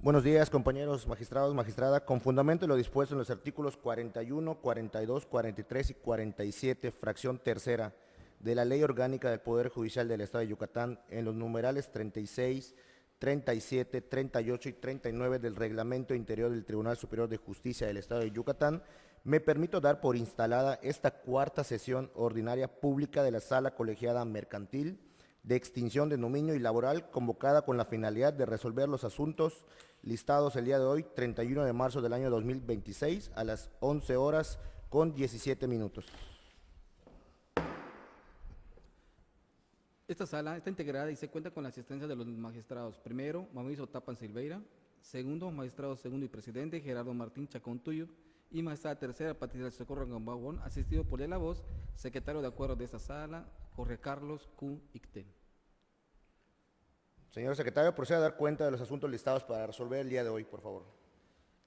Buenos días, compañeros magistrados, magistrada. Con fundamento en lo dispuesto en los artículos 41, 42, 43 y 47, fracción tercera de la Ley Orgánica del Poder Judicial del Estado de Yucatán, en los numerales 36, 37, 38 y 39 del Reglamento Interior del Tribunal Superior de Justicia del Estado de Yucatán, me permito dar por instalada esta cuarta sesión ordinaria pública de la Sala Colegiada Mercantil de Extinción de Dominio y Laboral, convocada con la finalidad de resolver los asuntos listados el día de hoy, 31 de marzo del año 2026, a las 11 horas con 17 minutos. Esta sala está integrada y se cuenta con la asistencia de los magistrados. Primero, Mauricio Tapan Silveira. Segundo, magistrado segundo y presidente, Gerardo Martín Chacón Tuyo. Y magistrada tercera, Patricia del Socorro Gambagón, asistido por la voz, secretario de acuerdo de esta sala, Jorge Carlos Q. Icten. Señor secretario, proceda a dar cuenta de los asuntos listados para resolver el día de hoy, por favor.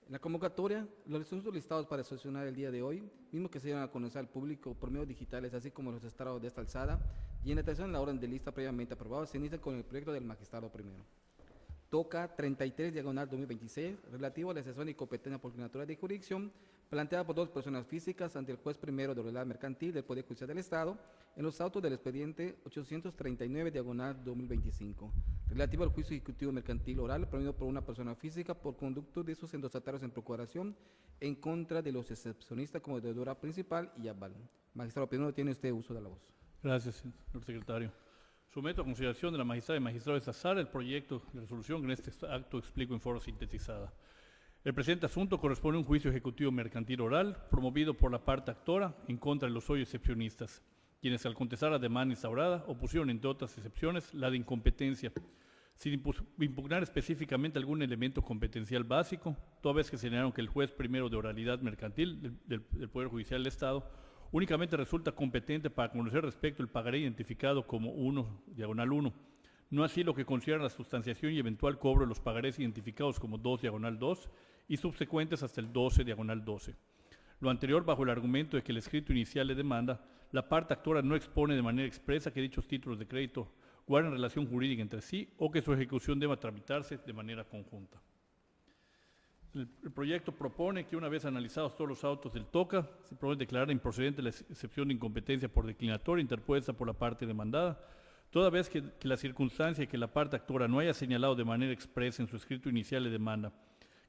En la convocatoria, los asuntos listados para sesionar el día de hoy, mismo que se dieron a conocer al público por medios digitales, así como los estados de esta alzada, y en atención a la orden de lista previamente aprobada, se inicia con el proyecto del magistrado primero. Toca 33/2026, relativo a la sesión y competencia por naturaleza de jurisdicción, planteada por dos personas físicas ante el juez primero de oralidad mercantil del Poder Judicial del Estado, en los autos del expediente 839/2025, relativo al juicio ejecutivo mercantil oral promovido por una persona física por conducto de sus endostatarios en procuración en contra de los excepcionistas como deudora principal y aval. Magistrado primero, tiene usted uso de la voz. Gracias, señor secretario. Someto a consideración de la magistrada y magistrado de esta sala el proyecto de resolución que en este acto explico en forma sintetizada. El presente asunto corresponde a un juicio ejecutivo mercantil oral promovido por la parte actora en contra de los hoy excepcionistas, quienes al contestar la demanda instaurada opusieron, entre otras excepciones, la de incompetencia, sin impugnar específicamente algún elemento competencial básico, toda vez que señalaron que el juez primero de oralidad mercantil del Poder Judicial del Estado únicamente resulta competente para conocer respecto al pagaré identificado como 1/1, no así lo que concierne la sustanciación y eventual cobro de los pagarés identificados como 2/2 y subsecuentes hasta el 12/12. Lo anterior bajo el argumento de que el escrito inicial de demanda, la parte actora no expone de manera expresa que dichos títulos de crédito guarden relación jurídica entre sí o que su ejecución deba tramitarse de manera conjunta. El proyecto propone que una vez analizados todos los autos del TOCA, se propone declarar improcedente la excepción de incompetencia por declinatoria interpuesta por la parte demandada, toda vez que la circunstancia de que la parte actora no haya señalado de manera expresa en su escrito inicial de demanda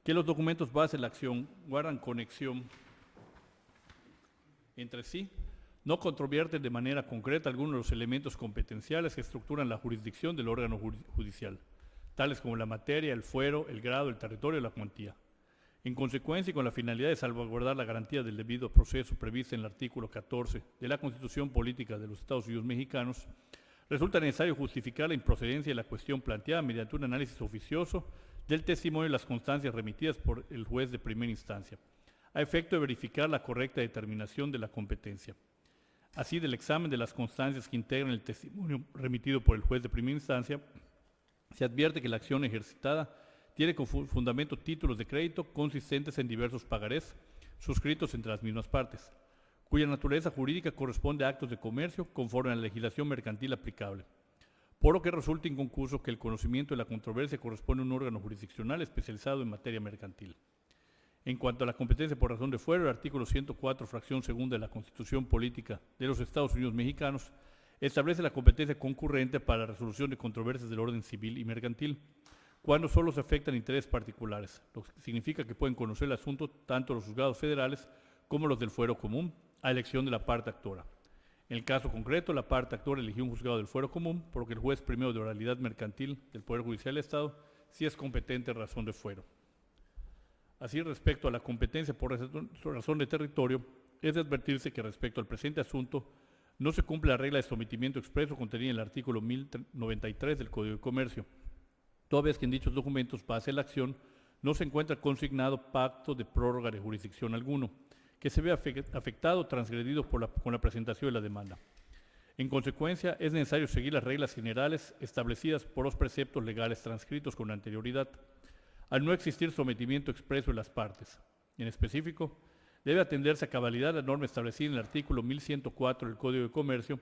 que los documentos base de la acción guardan conexión entre sí, no controvierten de manera concreta algunos de los elementos competenciales que estructuran la jurisdicción del órgano judicial, tales como la materia, el fuero, el grado, el territorio y la cuantía. En consecuencia y con la finalidad de salvaguardar la garantía del debido proceso prevista en el artículo 14 de la Constitución Política de los Estados Unidos Mexicanos, resulta necesario justificar la improcedencia de la cuestión planteada mediante un análisis oficioso del testimonio y las constancias remitidas por el juez de primera instancia, a efecto de verificar la correcta determinación de la competencia. Así, del examen de las constancias que integran el testimonio remitido por el juez de primera instancia, se advierte que la acción ejercitada tiene como fundamento títulos de crédito consistentes en diversos pagarés suscritos entre las mismas partes, cuya naturaleza jurídica corresponde a actos de comercio conforme a la legislación mercantil aplicable, por lo que resulta inconcluso que el conocimiento de la controversia corresponde a un órgano jurisdiccional especializado en materia mercantil. En cuanto a la competencia por razón de fuero, el artículo 104, fracción segunda de la Constitución Política de los Estados Unidos Mexicanos establece la competencia concurrente para la resolución de controversias del orden civil y mercantil, cuando solo se afectan intereses particulares, lo que significa que pueden conocer el asunto tanto los juzgados federales como los del fuero común, a elección de la parte actora. En el caso concreto, la parte actora eligió un juzgado del fuero común, por lo que el juez primero de oralidad mercantil del Poder Judicial del Estado sí es competente en razón de fuero. Así, respecto a la competencia por razón de territorio, es de advertirse que respecto al presente asunto no se cumple la regla de sometimiento expreso contenida en el artículo 1093 del Código de Comercio, toda vez que en dichos documentos base de la acción no se encuentra consignado pacto de prórroga de jurisdicción alguno, que se vea afectado o transgredido con la presentación de la demanda. En consecuencia, es necesario seguir las reglas generales establecidas por los preceptos legales transcritos con anterioridad, al no existir sometimiento expreso de las partes. En específico, debe atenderse a cabalidad la norma establecida en el artículo 1104 del Código de Comercio.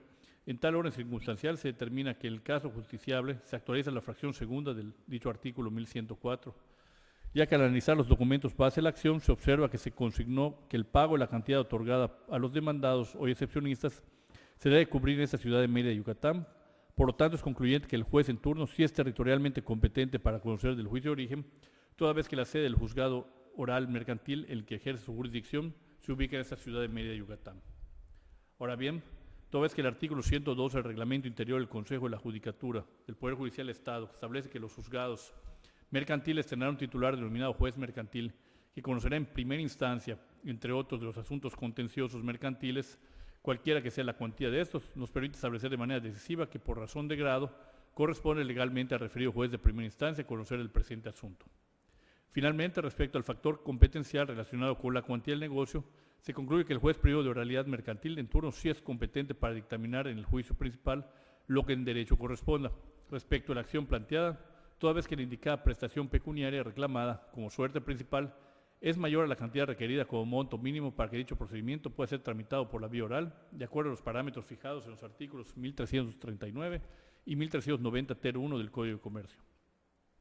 En tal orden circunstancial se determina que en el caso justiciable se actualiza la fracción segunda del dicho artículo 1104 ya que al analizar los documentos base de la acción se observa que se consignó que el pago de la cantidad otorgada a los demandados o excepcionistas se debe cubrir en esta ciudad de Mérida, Yucatán. Por lo tanto, es concluyente que el juez en turno sí es territorialmente competente para conocer del juicio de origen, toda vez que la sede del juzgado oral mercantil, el que ejerce su jurisdicción, se ubica en esta ciudad de Mérida, Yucatán. Ahora bien, toda vez que el artículo 112 del Reglamento Interior del Consejo de la Judicatura del Poder Judicial del Estado establece que los juzgados mercantiles tendrán un titular denominado juez mercantil, que conocerá en primera instancia, entre otros de los asuntos contenciosos mercantiles, cualquiera que sea la cuantía de estos, nos permite establecer de manera decisiva que por razón de grado corresponde legalmente al referido juez de primera instancia conocer el presente asunto. Finalmente, respecto al factor competencial relacionado con la cuantía del negocio, se concluye que el juez privado de oralidad mercantil en turno sí es competente para dictaminar en el juicio principal lo que en derecho corresponda. Respecto a la acción planteada, toda vez que la indicada prestación pecuniaria reclamada como suerte principal es mayor a la cantidad requerida como monto mínimo para que dicho procedimiento pueda ser tramitado por la vía oral, de acuerdo a los parámetros fijados en los artículos 1339 y 1390 ter 1 del Código de Comercio.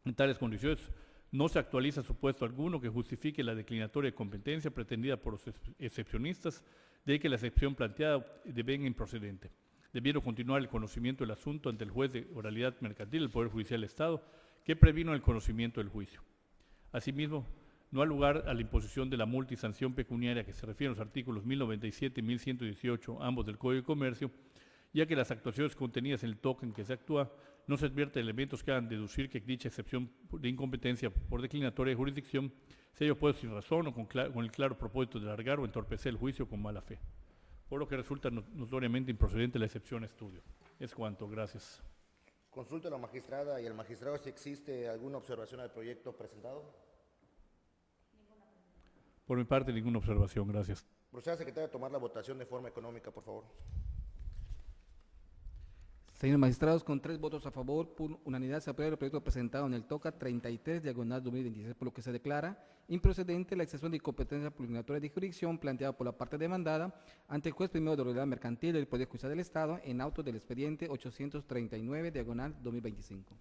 En tales condiciones, no se actualiza supuesto alguno que justifique la declinatoria de competencia pretendida por los excepcionistas, de que la excepción planteada devenga improcedente. Debiendo continuar el conocimiento del asunto ante el juez de oralidad mercantil del Poder Judicial del Estado, que previno el conocimiento del juicio. Asimismo, no ha lugar a la imposición de la multa y sanción pecuniaria que se refiere a los artículos 1097 y 1118, ambos del Código de Comercio, ya que las actuaciones contenidas en el token que se actúa no se advierte elementos que hagan deducir que dicha excepción de incompetencia por declinatoria de jurisdicción se haya opuesto sin razón o con el claro propósito de alargar o entorpecer el juicio con mala fe, por lo que resulta notoriamente improcedente la excepción a estudio. Es cuanto. Gracias. Consulta a la magistrada y al magistrado si existe alguna observación al proyecto presentado. Por mi parte, ninguna observación. Gracias. Proceda, secretario, a tomar la votación de forma económica, por favor. Señores magistrados, con 3 votos a favor, por unanimidad se aprueba el proyecto presentado en el TOCA 33, diagonal 2026, por lo que se declara improcedente la excepción de incompetencia pecuniaria de jurisdicción planteada por la parte demandada ante el juez primero de oralidad mercantil del Poder Judicial del Estado en auto del expediente 839, diagonal 2025.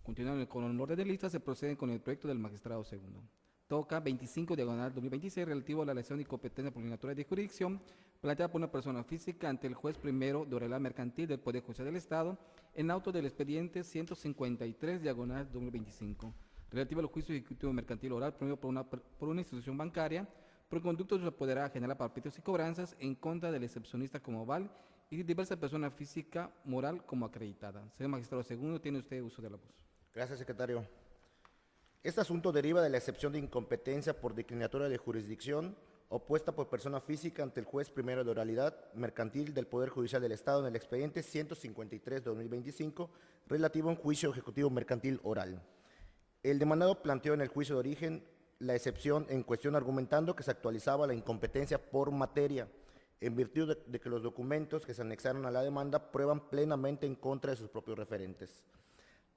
Continuando con el orden de lista, se procede con el proyecto del magistrado segundo. TOCA 25, diagonal 2026, relativo a la elección de incompetencia pecuniaria de jurisdicción planteada por una persona física ante el juez primero de oralidad mercantil del Poder Judicial del Estado en auto del expediente 153, diagonal 2025, relativo al juicio ejecutivo mercantil oral promovido por una institución bancaria por conducto de su apoderada general para pleitos y cobranzas en contra del excepcionista como aval y de diversa persona física moral como acreditada. Señor magistrado segundo, tiene usted uso de la voz. Gracias, secretario. Este asunto deriva de la excepción de incompetencia por declinatoria de jurisdicción opuesta por persona física ante el juez primero de oralidad mercantil del Poder Judicial del Estado en el expediente 153/2025, relativo a un juicio ejecutivo mercantil oral. El demandado planteó en el juicio de origen la excepción en cuestión argumentando que se actualizaba la incompetencia por materia, en virtud de que los documentos que se anexaron a la demanda prueban plenamente en contra de sus propios referentes.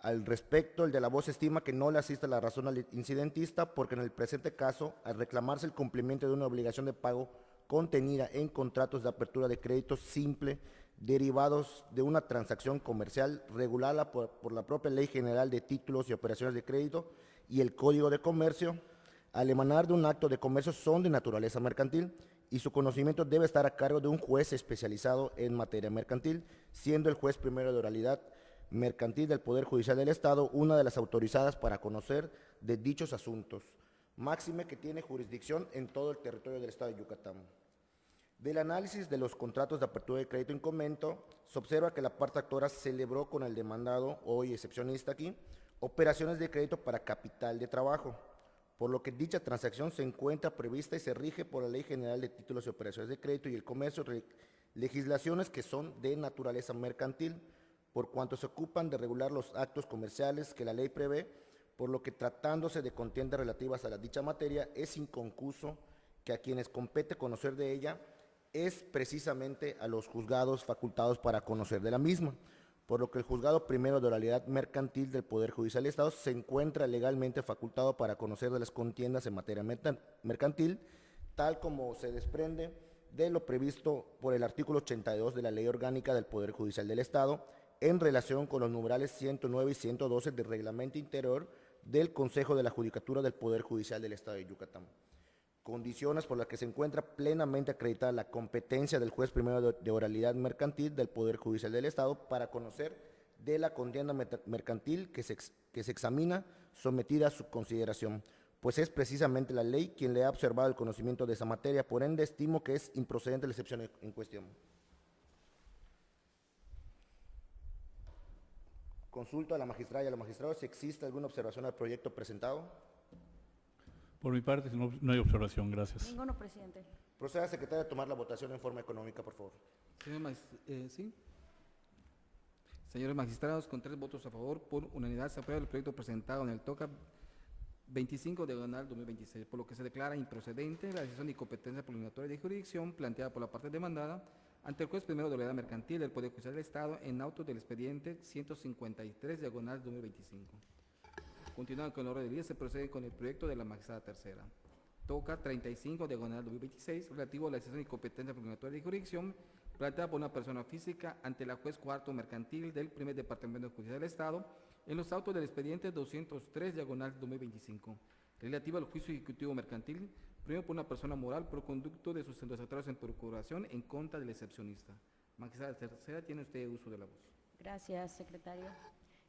Al respecto, el de la voz estima que no le asiste la razón al incidentista porque en el presente caso, al reclamarse el cumplimiento de una obligación de pago contenida en contratos de apertura de crédito simple derivados de una transacción comercial regulada por la propia Ley General de Títulos y Operaciones de Crédito y el Código de Comercio, al emanar de un acto de comercio son de naturaleza mercantil y su conocimiento debe estar a cargo de un juez especializado en materia mercantil, siendo el juez primero de oralidad mercantil del Poder Judicial del Estado una de las autorizadas para conocer de dichos asuntos, máxime que tiene jurisdicción en todo el territorio del Estado de Yucatán. Del análisis de los contratos de apertura de crédito en comento, se observa que la parte actora celebró con el demandado, hoy excepcionista aquí, operaciones de crédito para capital de trabajo, por lo que dicha transacción se encuentra prevista y se rige por la Ley General de Títulos y Operaciones de Crédito y el Comercio, legislaciones que son de naturaleza mercantil, por cuanto se ocupan de regular los actos comerciales que la ley prevé, por lo que tratándose de contiendas relativas a la dicha materia, es inconcuso que a quienes compete conocer de ella es precisamente a los juzgados facultados para conocer de la misma, por lo que el juzgado primero de oralidad mercantil del Poder Judicial del Estado se encuentra legalmente facultado para conocer de las contiendas en materia mercantil, tal como se desprende de lo previsto por el artículo 82 de la Ley Orgánica del Poder Judicial del Estado, en relación con los numerales 109 y 112 del Reglamento Interior del Consejo de la Judicatura del Poder Judicial del Estado de Yucatán. Condiciones por las que se encuentra plenamente acreditada la competencia del juez primero de oralidad mercantil del Poder Judicial del Estado para conocer de la contienda mercantil que se examina sometida a su consideración, pues es precisamente la ley quien le ha observado el conocimiento de esa materia, por ende estimo que es improcedente la excepción en cuestión. Consulto a la magistrada y a los magistrados si existe alguna observación al proyecto presentado. Por mi parte, no hay observación. Gracias. Ninguno, presidente. Proceda, secretaria, a tomar la votación en forma económica, por favor. ¿Sí? Señores magistrados, con 3 votos a favor, por unanimidad se aprueba el proyecto presentado en el TOCA 25/2026, por lo que se declara improcedente la decisión de incompetencia preliminatoria de jurisdicción planteada por la parte demandada ante el juez primero de oralidad mercantil del Poder Judicial del Estado en autos del expediente 153/2025. Continuando con el orden del día, se procede con el proyecto de la magistrada tercera. Toca 35/2026, relativo a la decisión de incompetencia preliminatoria de jurisdicción planteada por una persona física ante la juez cuarto mercantil del primer departamento judicial del Estado en los autos del expediente 203/2025, relativo al juicio ejecutivo mercantil primero por una persona moral por conducto de sus desaturados en procuración en contra del excepcionista. Magistrada tercera, tiene usted uso de la voz. Gracias, secretario.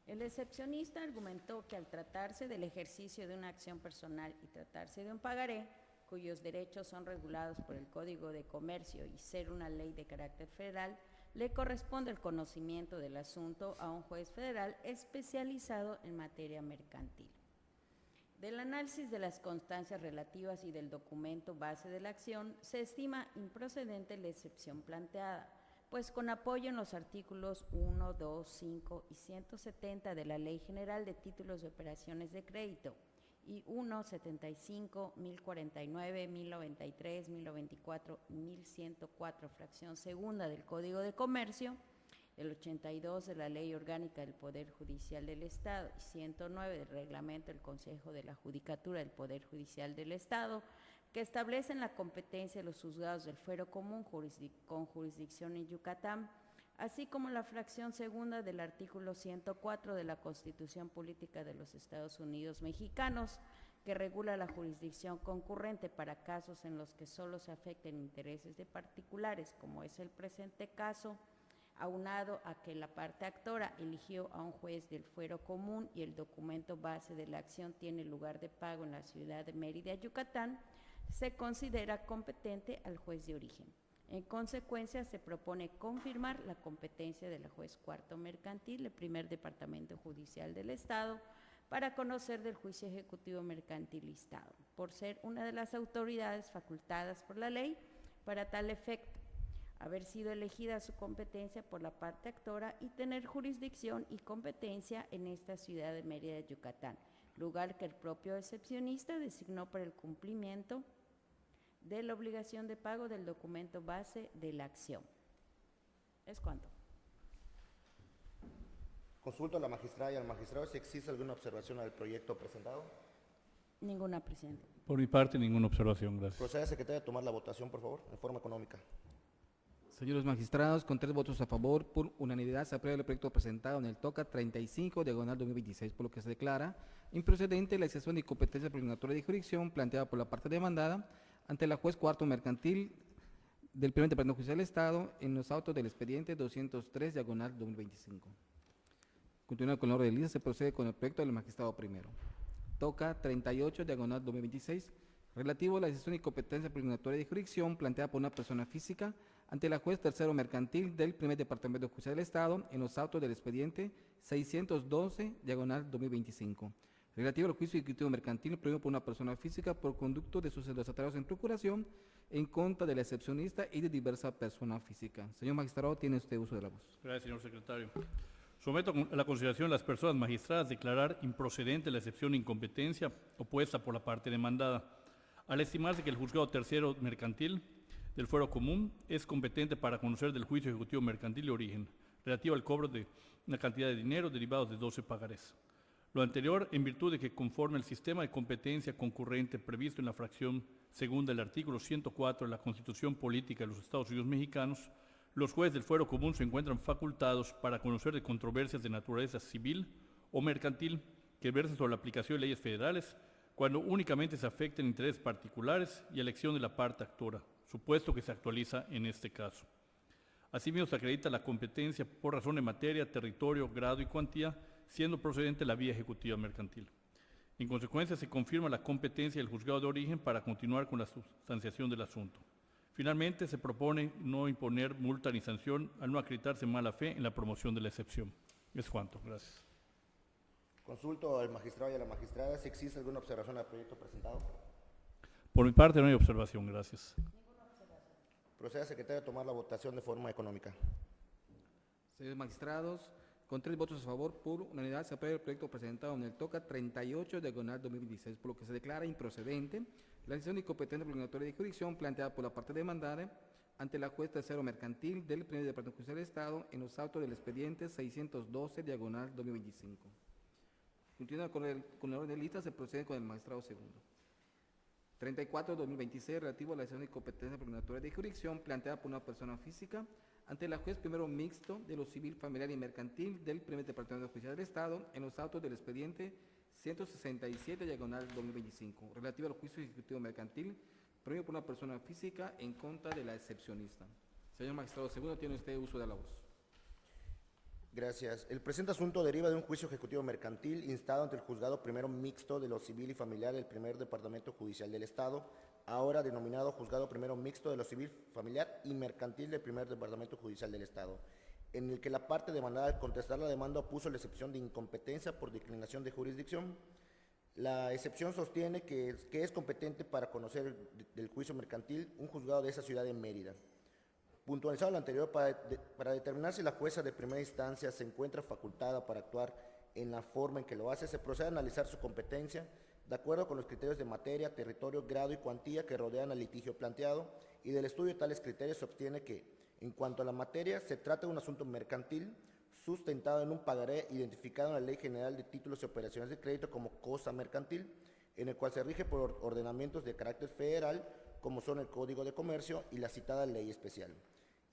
El excepcionista argumentó que al tratarse del ejercicio de una acción personal y tratarse de un pagaré, cuyos derechos son regulados por el Código de Comercio y ser una ley de carácter federal, le corresponde el conocimiento del asunto a un juez federal especializado en materia mercantil. Del análisis de las constancias relativas y del documento base de la acción, se estima improcedente la excepción planteada, pues con apoyo en los artículos 1, 2, 5 y 170 de la Ley General de Títulos de Operaciones de Crédito y 1, 75, 1049, 1093, 1094 y 1104, fracción segunda del Código de Comercio, el 82 de la Ley Orgánica del Poder Judicial del Estado y 109 del Reglamento del Consejo de la Judicatura del Poder Judicial del Estado, que establecen la competencia de los juzgados del fuero común con jurisdicción en Yucatán, así como la fracción segunda del artículo 104 de la Constitución Política de los Estados Unidos Mexicanos, que regula la jurisdicción concurrente para casos en los que solo se afecten intereses de particulares, como es el presente caso, aunado a que la parte actora eligió a un juez del fuero común y el documento base de la acción tiene lugar de pago en la ciudad de Mérida, Yucatán, se considera competente al juez de origen. En consecuencia, se propone confirmar la competencia de la juez cuarto mercantil del primer departamento judicial del Estado para conocer del juicio ejecutivo mercantil listado, por ser una de las autoridades facultadas por la ley para tal efecto, haber sido elegida su competencia por la parte actora y tener jurisdicción y competencia en esta ciudad de Mérida, Yucatán, lugar que el propio excepcionista designó para el cumplimiento de la obligación de pago del documento base de la acción. ¿Es cuánto? Consulto a la magistrada y al magistrado si existe alguna observación al proyecto presentado. Ninguna, presidente. Por mi parte, ninguna observación. Gracias. Proceda, secretaria, a tomar la votación, por favor, en forma económica. Señores magistrados, con 3 votos a favor, por unanimidad se aprueba el proyecto presentado en el TOCA 35/2026, por lo que se declara improcedente la excepción de incompetencia preliminatoria de jurisdicción planteada por la parte demandada ante la juez cuarto mercantil del primer departamento judicial del Estado en los autos del expediente 203/2025. Continuando con la orden del día, se procede con el proyecto del magistrado primero. Toca 38/2026, relativo a la decisión de incompetencia preliminatoria de jurisdicción planteada por una persona física ante la juez tercero mercantil del primer departamento judicial del Estado en los autos del expediente 612/2025, relativo al juicio ejecutivo mercantil promovido por una persona física por conducto de sus desaturados en procuración en contra del excepcionista y de diversa persona física. Señor magistrado, tiene usted uso de la voz. Gracias, señor secretario. Someto a la consideración de las personas magistradas declarar improcedente la excepción de incompetencia opuesta por la parte demandada, al estimarse que el juzgado tercero mercantil del fuero común es competente para conocer del juicio ejecutivo mercantil de origen, relativo al cobro de una cantidad de dinero derivados de 12 pagarés. Lo anterior, en virtud de que conforme el sistema de competencia concurrente previsto en la fracción segunda del artículo 104 de la Constitución Política de los Estados Unidos Mexicanos, los jueces del fuero común se encuentran facultados para conocer de controversias de naturaleza civil o mercantil que versen sobre la aplicación de leyes federales cuando únicamente se afecten intereses particulares y elección de la parte actora, supuesto que se actualiza en este caso. Asimismo, se acredita la competencia por razón de materia, territorio, grado y cuantía, siendo procedente la vía ejecutiva mercantil. En consecuencia, se confirma la competencia del juzgado de origen para continuar con la sustanciación del asunto. Finalmente, se propone no imponer multa ni sanción al no acreditarse mala fe en la promoción de la excepción. Es cuanto. Gracias. Consulto al magistrado y a la magistrada si existe alguna observación al proyecto presentado. Por mi parte, no hay observación. Gracias. Proceda, secretario, a tomar la votación de forma económica. Señores magistrados, con 3 votos a favor, por unanimidad se aprueba el proyecto presentado en el TOCA 38/2016, por lo que se declara improcedente la decisión de incompetencia obligatoria de jurisdicción planteada por la parte demandada ante la juez tercero mercantil del primer departamento judicial del Estado en los autos del expediente 612/2025. Continuando con el orden de lista, se procede con el magistrado segundo. 34/2026, relativo a la decisión de incompetencia obligatoria de jurisdicción planteada por una persona física ante la juez primero mixto de lo civil, familiar y mercantil del primer departamento judicial del Estado en los autos del expediente 167/2025, relativo al juicio ejecutivo mercantil promovido por una persona física en contra de la excepcionista. Señor magistrado segundo, tiene usted uso de la voz. Gracias. El presente asunto deriva de un juicio ejecutivo mercantil instado ante el juzgado primero mixto de lo civil y familiar del primer departamento judicial del Estado, ahora denominado juzgado primero mixto de lo civil, familiar y mercantil del primer departamento judicial del Estado, en el que la parte demandada al contestar la demanda opuso la excepción de incompetencia por declinación de jurisdicción. La excepción sostiene que es competente para conocer del juicio mercantil un juzgado de esa ciudad de Mérida. Puntualizado lo anterior, para determinar si la jueza de primera instancia se encuentra facultada para actuar en la forma en que lo hace, se procede a analizar su competencia de acuerdo con los criterios de materia, territorio, grado y cuantía que rodean al litigio planteado, y del estudio de tales criterios se obtiene que, en cuanto a la materia, se trata de un asunto mercantil sustentado en un pagaré identificado en la Ley General de Títulos y Operaciones de Crédito como cosa mercantil, en el cual se rige por ordenamientos de carácter federal, como son el Código de Comercio y la citada ley especial.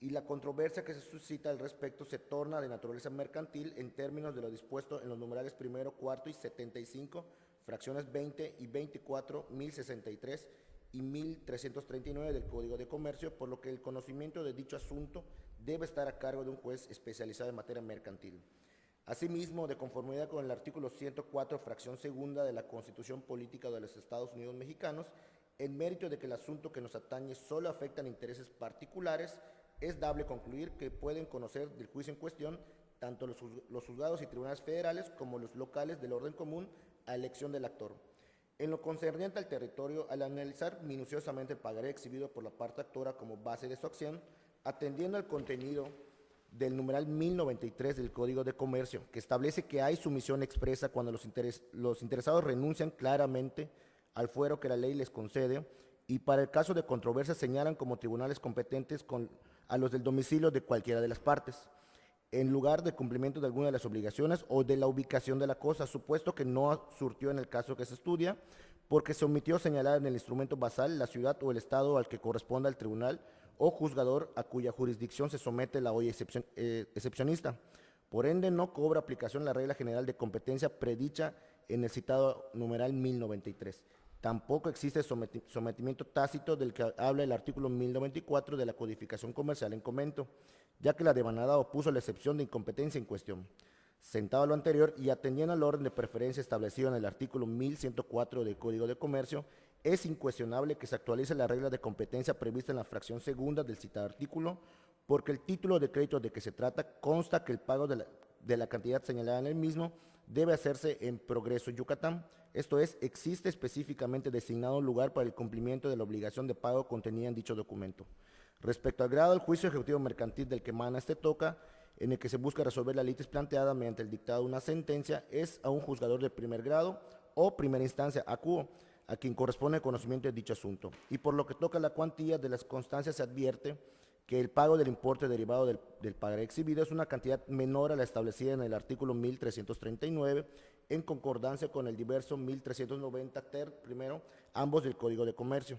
Y la controversia que se suscita al respecto se torna de naturaleza mercantil en términos de lo dispuesto en los numerales primero, cuarto y 75, fracciones 20 y 24, 1063 y 1339 del Código de Comercio, por lo que el conocimiento de dicho asunto debe estar a cargo de un juez especializado en materia mercantil. Asimismo, de conformidad con el artículo 104, fracción segunda de la Constitución Política de los Estados Unidos Mexicanos, en mérito de que el asunto que nos atañe solo afecta a intereses particulares, es dable concluir que pueden conocer del juicio en cuestión tanto los juzgados y tribunales federales como los locales del orden común a elección del actor. En lo concerniente al territorio, al analizar minuciosamente el pagaré exhibido por la parte actora como base de su acción, atendiendo al contenido del numeral 1093 del Código de Comercio, que establece que hay sumisión expresa cuando los interesados renuncian claramente al fuero que la ley les concede, y para el caso de controversia señalan como tribunales competentes a los del domicilio de cualquiera de las partes, en lugar de cumplimiento de alguna de las obligaciones o de la ubicación de la cosa, supuesto que no surtió en el caso que se estudia, porque se omitió señalar en el instrumento basal la ciudad o el estado al que corresponda el tribunal o juzgador a cuya jurisdicción se somete la hoy excepcionista. Por ende, no cobra aplicación la regla general de competencia predicha en el citado numeral 1093. Tampoco existe sometimiento tácito del que habla el artículo 1094 de la Codificación Comercial en comento, ya que la demandada opuso la excepción de incompetencia en cuestión. Sentado a lo anterior y atendiendo al orden de preferencia establecido en el artículo 1104 del Código de Comercio, es incuestionable que se actualice la regla de competencia prevista en la fracción segunda del citado artículo, porque el título de crédito de que se trata consta que el pago de la cantidad señalada en el mismo debe hacerse en Progreso Yucatán. Esto es, existe específicamente designado un lugar para el cumplimiento de la obligación de pago contenida en dicho documento. Respecto al grado del juicio ejecutivo mercantil del que emana este toca, en el que se busca resolver la litis planteada mediante el dictado de una sentencia, es a un juzgador de primer grado o primera instancia, acuo, a quien corresponde el conocimiento de dicho asunto. Y por lo que toca a la cuantía de las constancias, se advierte que el pago del importe derivado del pagaré exhibido es una cantidad menor a la establecida en el artículo 1339, en concordancia con el diverso 1390 ter primero, ambos del Código de Comercio.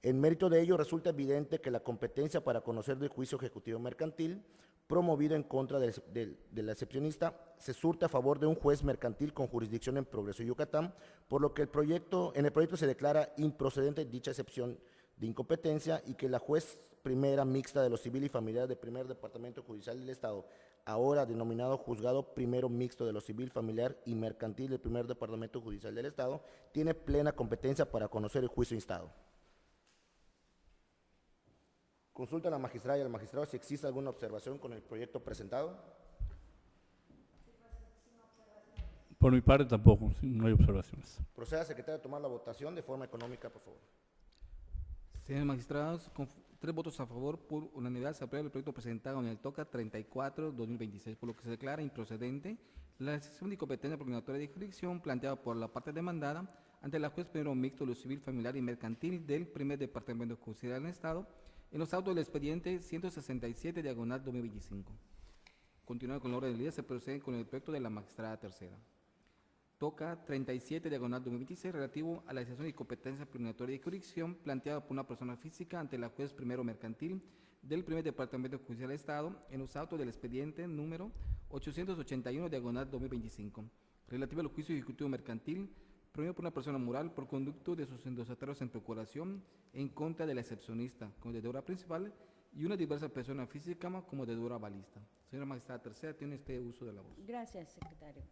En mérito de ello, resulta evidente que la competencia para conocer del juicio ejecutivo mercantil promovido en contra del excepcionista se surte a favor de un juez mercantil con jurisdicción en Progreso Yucatán, por lo que en el proyecto se declara improcedente dicha excepción de incompetencia y que la juez primera mixta de lo civil y familiar del primer departamento judicial del Estado, ahora denominado Juzgado Primero Mixto de lo Civil, Familiar y Mercantil del primer departamento judicial del Estado, tiene plena competencia para conocer el juicio instado. Consulta a la magistrada y al magistrado si existe alguna observación con el proyecto presentado. Por mi parte tampoco, no hay observaciones. Proceda, secretario, a tomar la votación de forma económica, por favor. Señores magistrados, con 3 votos a favor, por unanimidad se aprueba el proyecto presentado en el TOCA 34-2026, por lo que se declara improcedente la excepción de incompetencia proclamatoria de jurisdicción planteada por la parte demandada ante la juez primero mixto de lo civil, familiar y mercantil del primer departamento judicial del Estado en los autos del expediente 167 diagonal 2025. Continuando con la orden del día, se procede con el proyecto de la magistrada tercera. Toca 37 diagonal 2026 relativo a la excepción de incompetencia proclamatoria de jurisdicción planteada por una persona física ante la juez primero mercantil del primer departamento judicial del Estado en los autos del expediente número 881 diagonal 2025 relativo al juicio ejecutivo mercantil promovido por una persona moral por conducto de sus endosatarios en procuración en contra de la excepcionista como deudora principal y una diversa persona física como deudora avalista. Señora magistrada tercera, tiene este uso de la voz. Gracias, secretario.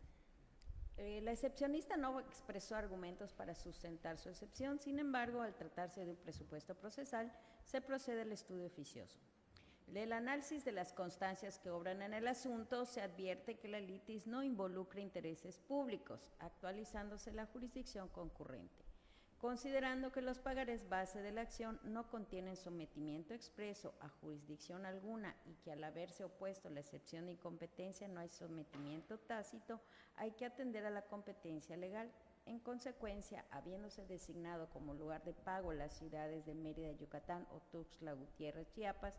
La excepcionista no expresó argumentos para sustentar su excepción, sin embargo, al tratarse de un presupuesto procesal, se procede al estudio oficioso. Del análisis de las constancias que obran en el asunto, se advierte que la litis no involucra intereses públicos, actualizándose la jurisdicción concurrente. Considerando que los pagarés base de la acción no contienen sometimiento expreso a jurisdicción alguna y que al haberse opuesto la excepción de incompetencia no hay sometimiento tácito, hay que atender a la competencia legal. En consecuencia, habiéndose designado como lugar de pago las ciudades de Mérida, Yucatán o Tuxtla Gutiérrez, Chiapas,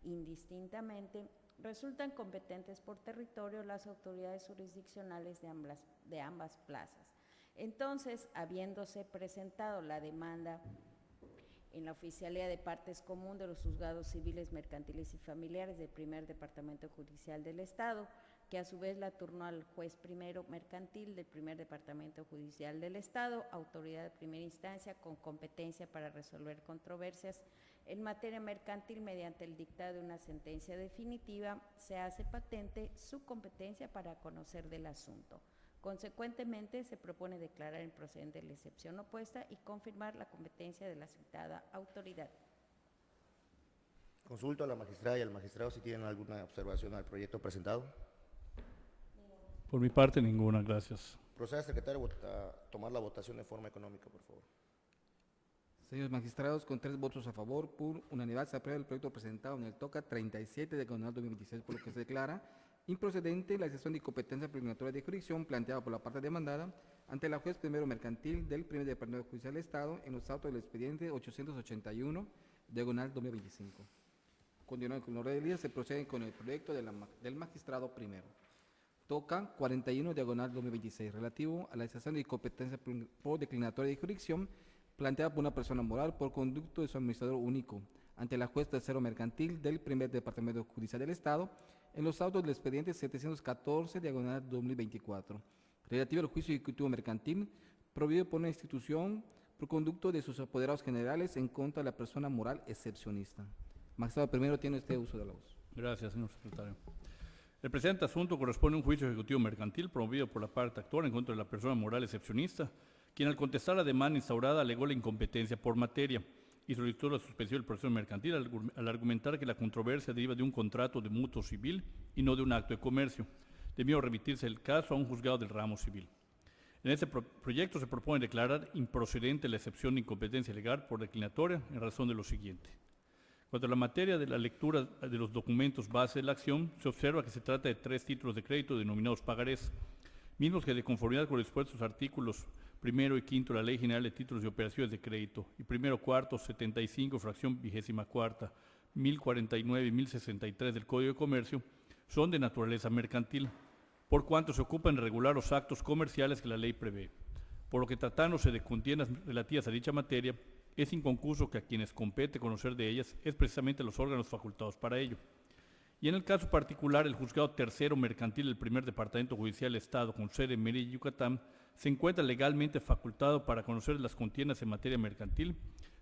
indistintamente, resultan competentes por territorio las autoridades jurisdiccionales de ambas plazas. Entonces, habiéndose presentado la demanda en la Oficialía de Partes Común de los Juzgados Civiles, Mercantiles y Familiares del primer Departamento Judicial del Estado, que a su vez la turnó al juez primero mercantil del primer Departamento Judicial del Estado, autoridad de primera instancia con competencia para resolver controversias en materia mercantil mediante el dictado de una sentencia definitiva, se hace patente su competencia para conocer del asunto. Consecuentemente, se propone declarar improcedente la excepción opuesta y confirmar la competencia de la citada autoridad. Consulto a la magistrada y al magistrado si tienen alguna observación al proyecto presentado. Por mi parte, ninguna, gracias. Proceda, secretario, a tomar la votación de forma económica, por favor. Señores magistrados, con 3 votos a favor, por unanimidad se aprueba el proyecto presentado en el TOCA 37 de diagonal 2026, por lo que se declara improcedente la excepción de incompetencia proclamatoria de jurisdicción planteada por la parte demandada ante la juez primero mercantil del primer departamento judicial del Estado en los autos del expediente 881 diagonal 2025. Continuando con la orden del día, se procede con el proyecto del magistrado primero. Toca 41 diagonal 2026 relativo a la excepción de incompetencia por declinatoria de jurisdicción planteada por una persona moral por conducto de su administrador único ante la juez tercero mercantil del primer departamento judicial del Estado en los autos del expediente 714 diagonal 2024 relativo al juicio ejecutivo mercantil prohibido por una institución por conducto de sus apoderados generales en contra de la persona moral excepcionista. Magistrado primero, tiene usted uso de la voz. Gracias, señor secretario. El presente asunto corresponde a un juicio ejecutivo mercantil promovido por la parte actora en contra de la persona moral excepcionista, quien al contestar la demanda instaurada alegó la incompetencia por materia y solicitó la suspensión del proceso mercantil al argumentar que la controversia deriva de un contrato de mutuo civil y no de un acto de comercio, debió remitirse el caso a un juzgado del ramo civil. En este proyecto se propone declarar improcedente la excepción de incompetencia legal por declinatoria en razón de lo siguiente. Cuanto a la materia de la lectura de los documentos base de la acción, se observa que se trata de 3 títulos de crédito denominados pagarés, mismos que de conformidad con los dispuestos artículos 1 y 5 de la Ley General de Títulos y Operaciones de Crédito y 1º, 75, fracción 24ª, 1049 y 1063 del Código de Comercio, son de naturaleza mercantil, por cuanto se ocupan de regular los actos comerciales que la ley prevé. Por lo que tratándose de contiendas relativas a dicha materia, es inconcurso que a quienes compete conocer de ellas es precisamente los órganos facultados para ello. Y en el caso particular, el Juzgado Tercero Mercantil del Primer Departamento Judicial del Estado, con sede en Mérida, Yucatán, se encuentra legalmente facultado para conocer las contiendas en materia mercantil,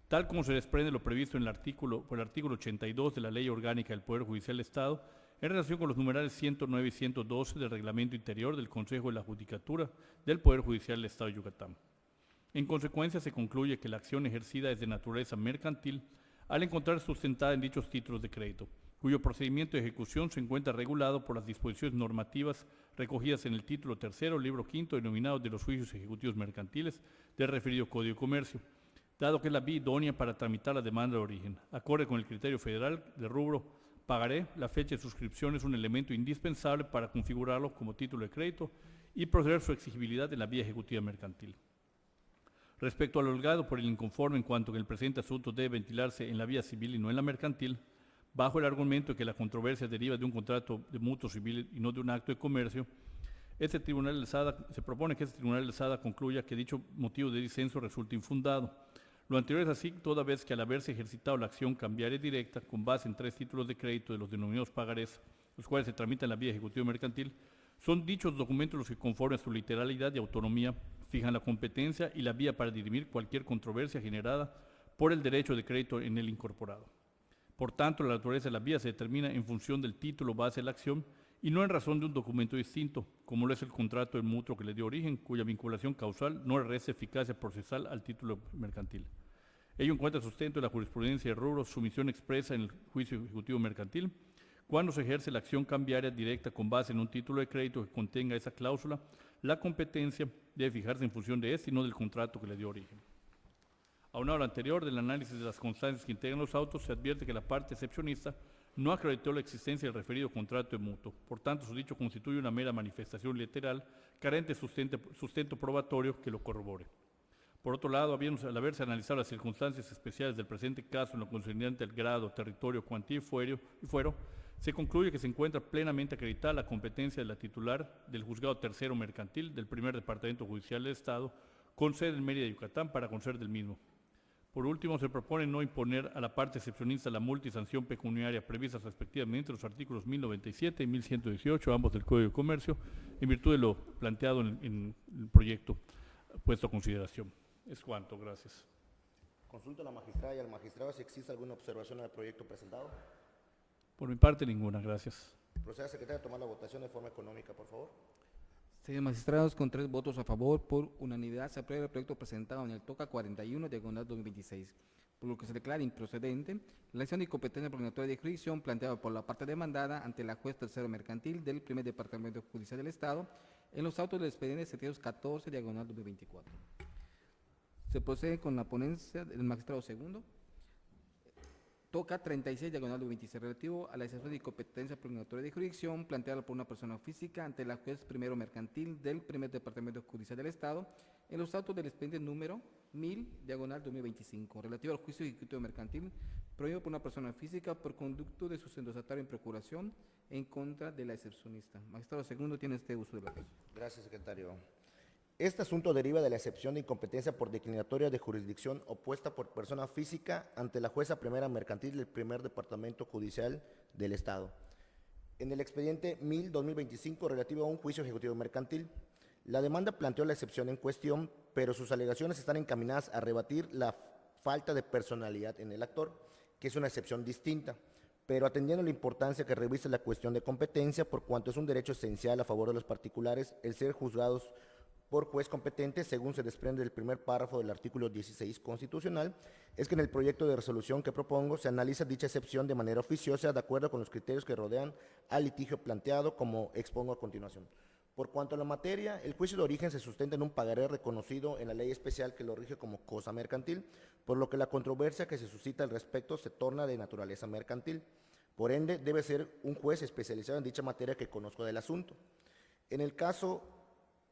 tal como se desprende lo previsto en por el artículo 82 de la Ley Orgánica del Poder Judicial del Estado, en relación con los numerales 109 y 112 del Reglamento Interior del Consejo de la Judicatura del Poder Judicial del Estado de Yucatán. En consecuencia, se concluye que la acción ejercida es de naturaleza mercantil al encontrar sustentada en dichos títulos de crédito, cuyo procedimiento de ejecución se encuentra regulado por las disposiciones normativas recogidas en el título tercero, libro quinto, denominado de los juicios ejecutivos mercantiles del referido Código de Comercio, dado que es la vía idónea para tramitar la demanda de origen. Acorde con el criterio federal de rubro pagaré, la fecha de suscripción es un elemento indispensable para configurarlo como título de crédito y proceder su exigibilidad en la vía ejecutiva mercantil. Respecto al holgado por el inconforme en cuanto que el presente asunto debe ventilarse en la vía civil y no en la mercantil, bajo el argumento de que la controversia deriva de un contrato de mutuo civil y no de un acto de comercio, se propone que este tribunal de alzada concluya que dicho motivo de disenso resulta infundado. Lo anterior es así toda vez que al haberse ejercitado la acción cambiaria directa con base en 3 títulos de crédito de los denominados pagarés, los cuales se tramitan en la vía ejecutiva mercantil, son dichos documentos los que conforme a su literalidad y autonomía fijan la competencia y la vía para dirimir cualquier controversia generada por el derecho de crédito en el incorporado. Por tanto, la naturaleza de la vía se determina en función del título base de la acción y no en razón de un documento distinto, como lo es el contrato del mutuo que le dio origen, cuya vinculación causal no resta eficacia procesal al título mercantil. Ello encuentra sustento en la jurisprudencia de rubro, sumisión expresa en el juicio ejecutivo mercantil, cuando se ejerce la acción cambiaria directa con base en un título de crédito que contenga esa cláusula, la competencia debe fijarse en función de este y no del contrato que le dio origen. Aunado a lo anterior, del análisis de las constancias que integran los autos, se advierte que la parte excepcionista no acreditó la existencia del referido contrato de mutuo. Por tanto, su dicho constituye una mera manifestación literal, carente de sustento probatorio que lo corrobore. Por otro lado, al haberse analizado las circunstancias especiales del presente caso en lo concerniente al grado, territorio, cuantía y fuero, se concluye que se encuentra plenamente acreditada la competencia de la titular del Juzgado Tercero Mercantil del Primer Departamento Judicial del Estado, con sede en Mérida, Yucatán, para conocer del mismo. Por último, se propone no imponer a la parte excepcionista la multa y sanción pecuniaria previstas respectivamente en los artículos 1097 y 1118, ambos del Código de Comercio, en virtud de lo planteado en el proyecto puesto a consideración. Es cuanto, gracias. Consulta a la magistrada y al magistrado si existe alguna observación al proyecto presentado. Por mi parte, ninguna, gracias. Proceda, secretario, a tomar la votación de forma económica, por favor. Señores magistrados, con 3 votos a favor, por unanimidad se aprueba el proyecto presentado en el TOCA 41, diagonal 2026, por lo que se declara improcedente la acción de incompetencia proclamatoria de jurisdicción planteada por la parte demandada ante la juez tercero mercantil del Primer Departamento Judicial del Estado en los autos del expediente 714, diagonal 2024. Se procede con la ponencia del magistrado segundo. Toca 36, diagonal 26, relativo a la excepción de incompetencia proclamatoria de jurisdicción planteada por una persona física ante la juez primero mercantil del Primer Departamento Judicial del Estado en los autos del expediente número 1000, diagonal 2025, relativo al juicio ejecutivo mercantil prohibido por una persona física por conducto de su endosatario en procuración en contra de la excepcionista. Magistrado segundo, tiene este uso de la voz. Gracias, secretario. Este asunto deriva de la excepción de incompetencia por declinatoria de jurisdicción opuesta por persona física ante la jueza primera mercantil del Primer Departamento Judicial del Estado. En el expediente 1000-2025 relativo a un juicio ejecutivo mercantil, la demanda planteó la excepción en cuestión, pero sus alegaciones están encaminadas a rebatir la falta de personalidad en el actor, que es una excepción distinta, pero atendiendo la importancia que reviste la cuestión de competencia, por cuanto es un derecho esencial a favor de los particulares el ser juzgados por juez competente, según se desprende del primer párrafo del artículo 16 constitucional, es que en el proyecto de resolución que propongo se analiza dicha excepción de manera oficiosa de acuerdo con los criterios que rodean al litigio planteado, como expongo a continuación. Por cuanto a la materia, el juicio de origen se sustenta en un pagaré reconocido en la ley especial que lo rige como cosa mercantil, por lo que la controversia que se suscita al respecto se torna de naturaleza mercantil. Por ende, debe ser un juez especializado en dicha materia que conozca del asunto. En el caso,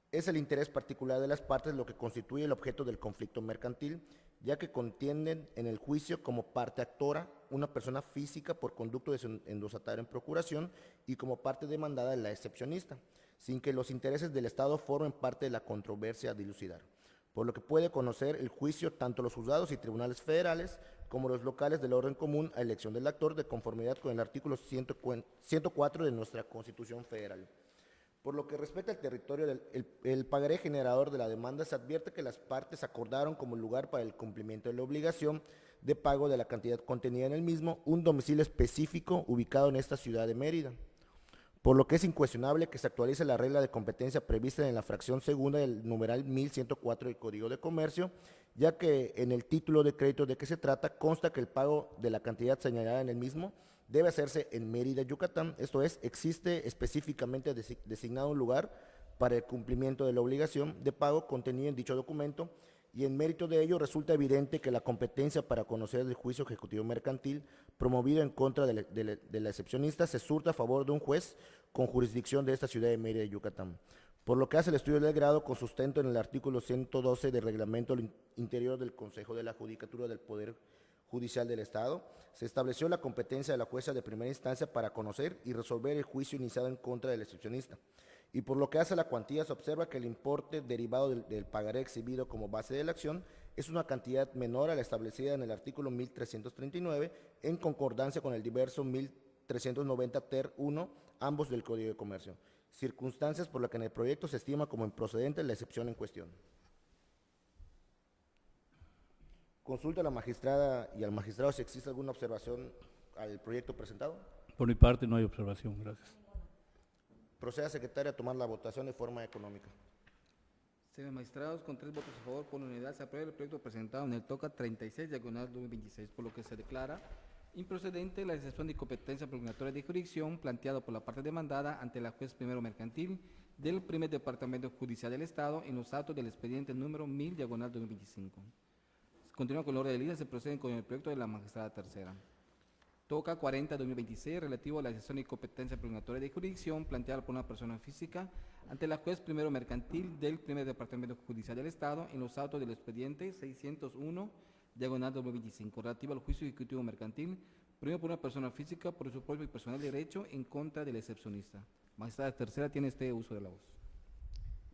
es el interés particular de las partes lo que constituye el objeto del conflicto mercantil, ya que contienden en el juicio como parte actora una persona física por conducto de su endosatario en procuración y como parte demandada la excepcionista, sin que los intereses del Estado formen parte de la controversia a dilucidar, por lo que puede conocer el juicio tanto los juzgados y tribunales federales como los locales del orden común a elección del actor, de conformidad con el artículo 104 de nuestra Constitución Federal. Por lo que respecta al territorio, el pagaré generador de la demanda, se advierte que las partes acordaron como lugar para el cumplimiento de la obligación de pago de la cantidad contenida en el mismo un domicilio específico ubicado en esta ciudad de Mérida, por lo que es incuestionable que se actualice la regla de competencia prevista en la fracción segunda del numeral 1104 del Código de Comercio, ya que en el título de crédito de que se trata consta que el pago de la cantidad señalada en el mismo debe hacerse en Mérida, Yucatán. Esto es, existe específicamente designado un lugar para el cumplimiento de la obligación de pago contenida en dicho documento, y en mérito de ello resulta evidente que la competencia para conocer el juicio ejecutivo mercantil promovido en contra de la excepcionista se surta a favor de un juez con jurisdicción de esta ciudad de Mérida, Yucatán. Por lo que hace el estudio del grado con sustento en el artículo 112 del Reglamento Interior del Consejo de la Judicatura del Poder Judicial del Estado, se estableció la competencia de la jueza de primera instancia para conocer y resolver el juicio iniciado en contra del excepcionista. Y por lo que hace a la cuantía, se observa que el importe derivado del pagaré exhibido como base de la acción es una cantidad menor a la establecida en el artículo 1339, en concordancia con el diverso 1390 ter 1, ambos del Código de Comercio, circunstancias por las que en el proyecto se estima como improcedente la excepción en cuestión. Consulta a la magistrada y al magistrado si existe alguna observación al proyecto presentado. Por mi parte no hay observación, gracias. Proceda, secretaria, a tomar la votación de forma económica. Señores magistrados, con 3 votos a favor, por unanimidad, se aprueba el proyecto presentado en el TOCA 36, diagonal 2026, por lo que se declara improcedente la excepción de competencia preguntatoria de jurisdicción planteada por la parte demandada ante la juez primero mercantil del primer departamento judicial del Estado en los autos del expediente número 1000, diagonal 2025. Continúa con la orden del día, se procede con el proyecto de la magistrada tercera. TOCA 40-2026, relativo a la excepción de competencia preguntatoria de jurisdicción planteada por una persona física ante la juez primero mercantil del primer departamento judicial del Estado en los autos del expediente 601, diagonal 2025, relativo al juicio ejecutivo mercantil promovido por una persona física por su propio y personal derecho en contra del excepcionista. Magistrada tercera, tiene este uso de la voz.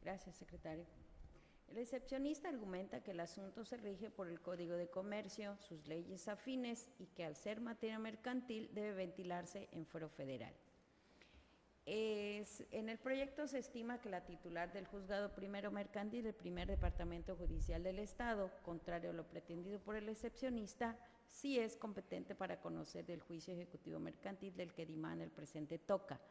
Gracias, secretario. El excepcionista argumenta que el asunto se rige por el Código de Comercio, sus leyes afines y que al ser materia mercantil debe ventilarse en fuero federal. En el proyecto se estima que la titular del Juzgado Primero Mercantil del Primer Departamento Judicial del Estado, contrario a lo pretendido por el excepcionista, sí es competente para conocer del juicio ejecutivo mercantil del que dimana el presente TOCA,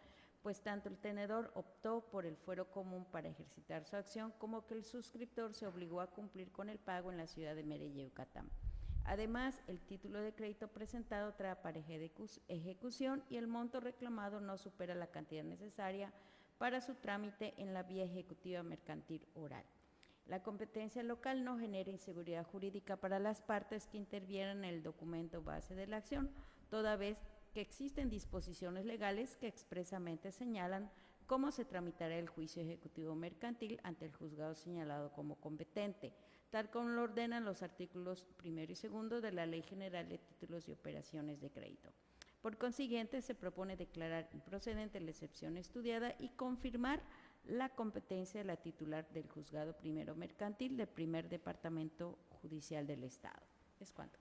pues tanto el tenedor optó por el fuero común para ejercitar su acción como que el suscriptor se obligó a cumplir con el pago en la ciudad de Mérida, Yucatán. Además, el título de crédito presentado trae pareja de ejecución y el monto reclamado no supera la cantidad necesaria para su trámite en la vía ejecutiva mercantil oral. La competencia local no genera inseguridad jurídica para las partes que intervieran en el documento base de la acción, toda vez que existen disposiciones legales que expresamente señalan cómo se tramitará el juicio ejecutivo mercantil ante el juzgado señalado como competente, tal como lo ordenan los artículos 1 y 2 de la Ley General de Títulos y Operaciones de Crédito. Por consiguiente, se propone declarar improcedente la excepción estudiada y confirmar la competencia de la titular del Juzgado Primero Mercantil del Primer Departamento Judicial del Estado. Es cuanto.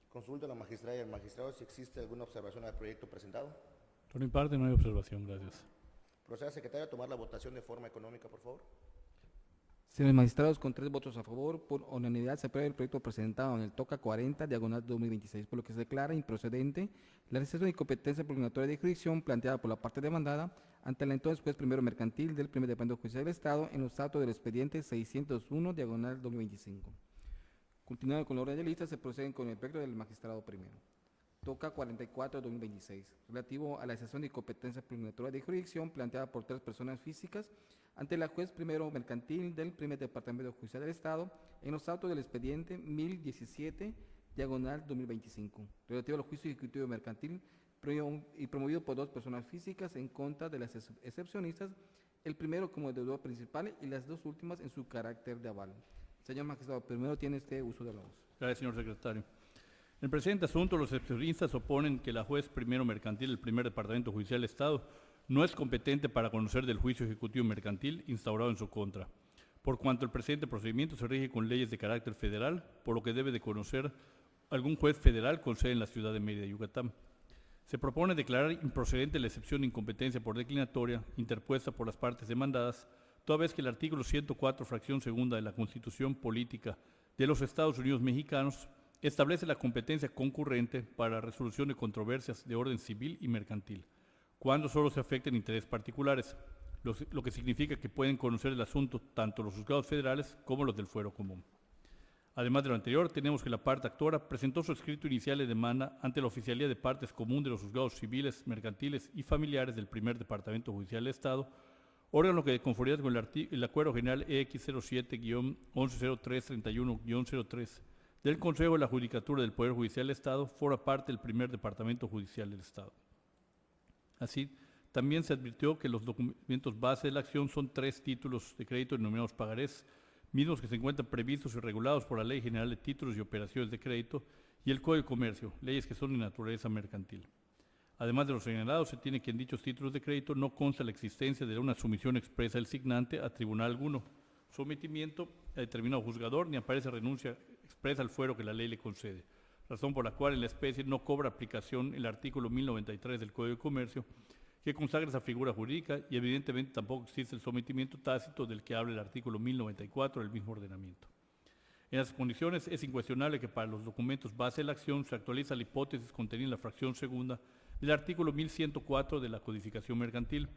Consulta a la magistrada y al magistrado si existe alguna observación al proyecto presentado. Por mi parte no hay observación, gracias. Proceda, secretaria, a tomar la votación de forma económica, por favor. Señores magistrados, con 3 votos a favor, por unanimidad se aprueba el proyecto presentado en el TOCA 40, diagonal 2026, por lo que se declara improcedente la excepción de competencia preguntatoria de jurisdicción planteada por la parte demandada ante la entonces juez primero mercantil del primer departamento judicial del Estado en los autos del expediente 601, diagonal 2025. Continuando con la orden de lista, se proceden con el proyecto del magistrado primero. TOCA 44-2026, relativo a la excepción de competencia preguntatoria de jurisdicción planteada por 3 personas físicas ante la juez primero mercantil del primer departamento judicial del Estado en los autos del expediente 1017, diagonal 2025, relativo al juicio ejecutivo mercantil y promovido por 2 personas físicas en contra de las excepcionistas, el primero como deudor principal y las 2 últimas en su carácter de aval. Señor magistrado, primero tiene este uso de la voz. Gracias, señor secretario. En el presente asunto, los excepcionistas oponen que la juez primero mercantil del primer departamento judicial del Estado no es competente para conocer del juicio ejecutivo mercantil instaurado en su contra, por cuanto el presente procedimiento se rige con leyes de carácter federal, por lo que debe de conocer algún juez federal con sede en la ciudad de Mérida, Yucatán. Se propone declarar improcedente la excepción de incompetencia por declinatoria interpuesta por las partes demandadas, toda vez que el artículo 104, fracción segunda de la Constitución Política de los Estados Unidos Mexicanos establece la competencia concurrente para la resolución de controversias de orden civil y mercantil, cuando solo se afecten intereses particulares, lo que significa que pueden conocer el asunto tanto los juzgados federales como los del fuero común. Además de lo anterior, tenemos que la parte actora presentó su escrito inicial de demanda ante la Oficialía de Partes Común de los Juzgados Civiles, Mercantiles y Familiares del Primer Departamento Judicial del Estado, órgano que, de conformidad con el Acuerdo General EX 07-110331-03 del Consejo de la Judicatura del Poder Judicial del Estado, forma parte del Primer Departamento Judicial del Estado. Así, también se advirtió que los documentos base de la acción son 3 títulos de crédito denominados pagarés, mismos que se encuentran previstos y regulados por la Ley General de Títulos y Operaciones de Crédito y el Código de Comercio, leyes que son de naturaleza mercantil. Además de los señalados, se tiene que en dichos títulos de crédito no consta la existencia de una sumisión expresa del signante a tribunal alguno, sometimiento a determinado juzgador, ni aparece renuncia expresa al fuero que la ley le concede, razón por la cual en la especie no cobra aplicación el artículo 1093 del Código de Comercio, que consagra esa figura jurídica, y evidentemente tampoco existe el sometimiento tácito del que habla el artículo 1094 del mismo ordenamiento. En las condiciones es incuestionable que para los documentos base de la acción se actualiza la hipótesis contenida en la fracción segunda del artículo 1104 de la Codificación Mercantil,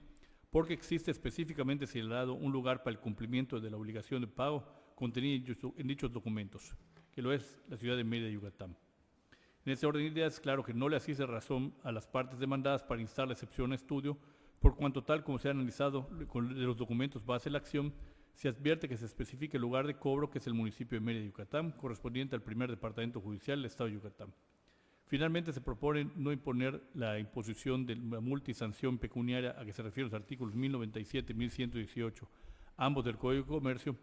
porque existe específicamente señalado un lugar para el cumplimiento de la obligación de pago contenida en dichos documentos, que lo es la ciudad de Mérida, Yucatán. En este orden de ideas, es claro que no le asiste razón a las partes demandadas para instar la excepción a estudio, por cuanto tal como se ha analizado con los documentos base de la acción, se advierte que se especifica el lugar de cobro, que es el municipio de Mérida, Yucatán, correspondiente al Primer Departamento Judicial del Estado de Yucatán. Finalmente, se propone no imponer la imposición de la multa y sanción pecuniaria a que se refieren los artículos 1097 y 1118, ambos del Código de Comercio,